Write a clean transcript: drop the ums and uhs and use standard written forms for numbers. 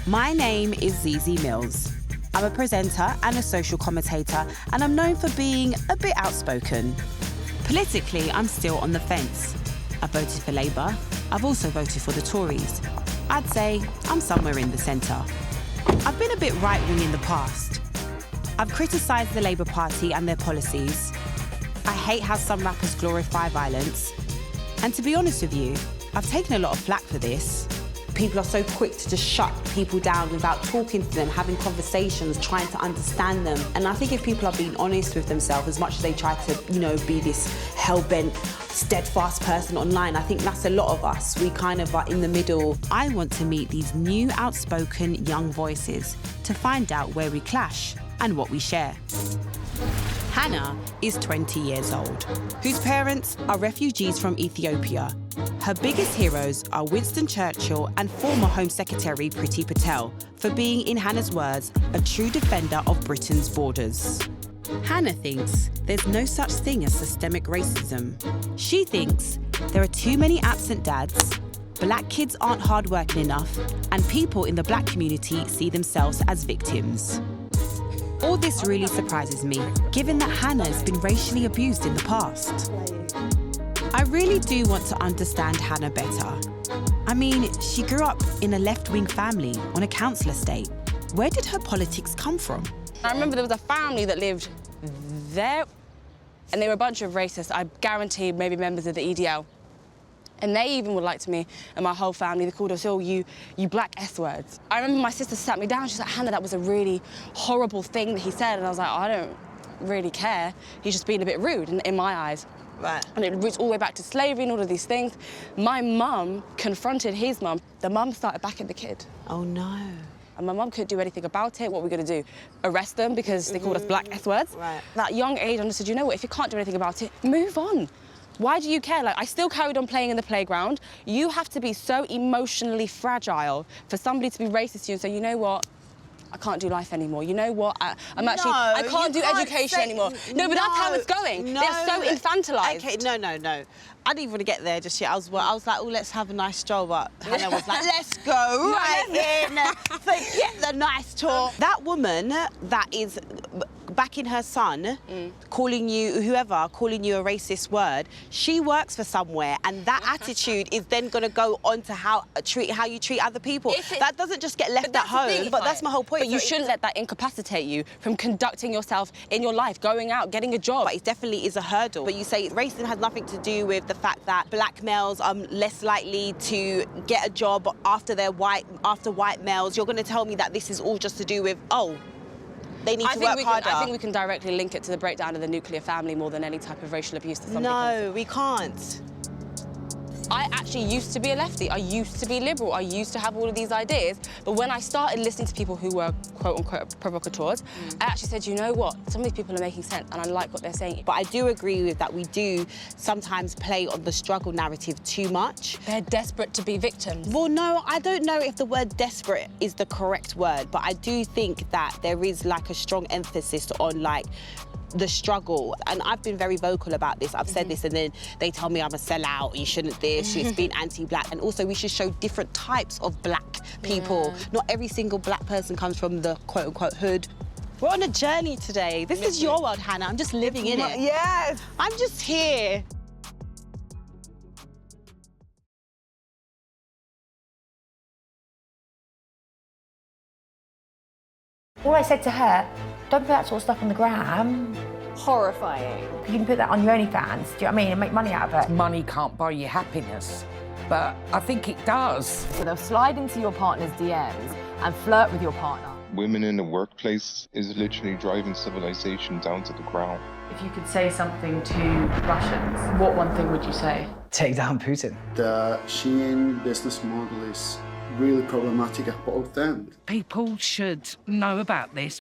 My name is Zeze Millz. I'm a presenter and a social commentator, and I'm known for being a bit outspoken. Politically, I'm still on the fence. I voted for Labour. I've also voted for the Tories. I'd say I'm somewhere in the centre. I've been a bit right-wing in the past. I've criticised the Labour Party and their policies. I hate how some rappers glorify violence. And to be honest with you, I've taken a lot of flack for this. People are so quick to just shut people down without talking to them, having conversations, trying to understand them. And I think if people are being honest with themselves, as much as they try to, be this hell-bent, steadfast person online, I think that's a lot of us. We kind of are in the middle. I want to meet these new, outspoken young voices to find out where we clash and what we share. Hannah is 20 years old, whose parents are refugees from Ethiopia. Her biggest heroes are Winston Churchill and former Home Secretary Priti Patel for being, in Hannah's words, a true defender of Britain's borders. Hannah thinks there's no such thing as systemic racism. She thinks there are too many absent dads, black kids aren't hardworking enough, and people in the black community see themselves as victims. All this really surprises me, given that Hannah's been racially abused in the past. I really do want to understand Hannah better. I mean, she grew up in a left-wing family on a council estate. Where did her politics come from? I remember there was a family that lived there, and they were a bunch of racists. I guarantee maybe members of the EDL. And they even were like to me and my whole family, they called us all you black S-words. I remember my sister sat me down, she's like, Hannah, that was a really horrible thing that he said. And I was like, I don't really care. He's just being a bit rude in my eyes. Right. And it roots all the way back to slavery and all of these things. My mum confronted his mum. The mum started backing the kid. Oh, no. And my mum couldn't do anything about it. What were we going to do? Arrest them because they called us black S-words? Right. At that young age, I understood, you know what, if you can't do anything about it, move on. Why do you care? Like, I still carried on playing in the playground. You have to be so emotionally fragile for somebody to be racist to you and say, you know what? I can't do life anymore. You know what? I can't do education anymore. No, but that's how it's going. They're so infantilized. Okay, no. I didn't even want to get there just yet. I was like, oh, let's have a nice stroll, but Hannah was like, let's go right in, forget the nice talk. That woman that is backing her son, calling you a racist word, she works for somewhere, and that attitude is then going to go on to how you treat other people. That doesn't just get left at home, but that's my whole point. But you shouldn't let that incapacitate you from conducting yourself in your life, going out, getting a job. But it definitely is a hurdle. But you say racism has nothing to do with the fact that black males are less likely to get a job after white males. You're going to tell me that this is all just to do with, they need to work harder. I think we can directly link it to the breakdown of the nuclear family more than any type of racial abuse that somebody No, we can't. I actually used to be a lefty. I used to be liberal. I used to have all of these ideas. But when I started listening to people who were quote-unquote provocateurs, I actually said, you know what? Some of these people are making sense, and I like what they're saying. But I do agree with that we do sometimes play on the struggle narrative too much. They're desperate to be victims. Well, no, I don't know if the word desperate is the correct word, but I do think that there is like a strong emphasis on like the struggle, and I've been very vocal about this. I've said this, and then they tell me I'm a sellout, you shouldn't this, it's being anti-black. And also we should show different types of black people. Not every single black person comes from the quote-unquote hood. We're on a journey today. This is your world, Hannah. I'm just living in it. Yes. I'm just here. All I said to her, don't put that sort of stuff on the gram. Horrifying. You can put that on your OnlyFans, do you know what I mean, and make money out of it. Money can't buy you happiness, but I think it does. So they'll slide into your partner's DMs and flirt with your partner. Women in the workplace is literally driving civilization down to the ground. If you could say something to Russians, what one thing would you say? Take down Putin. The Shein business model is really problematic at both ends. People should know about this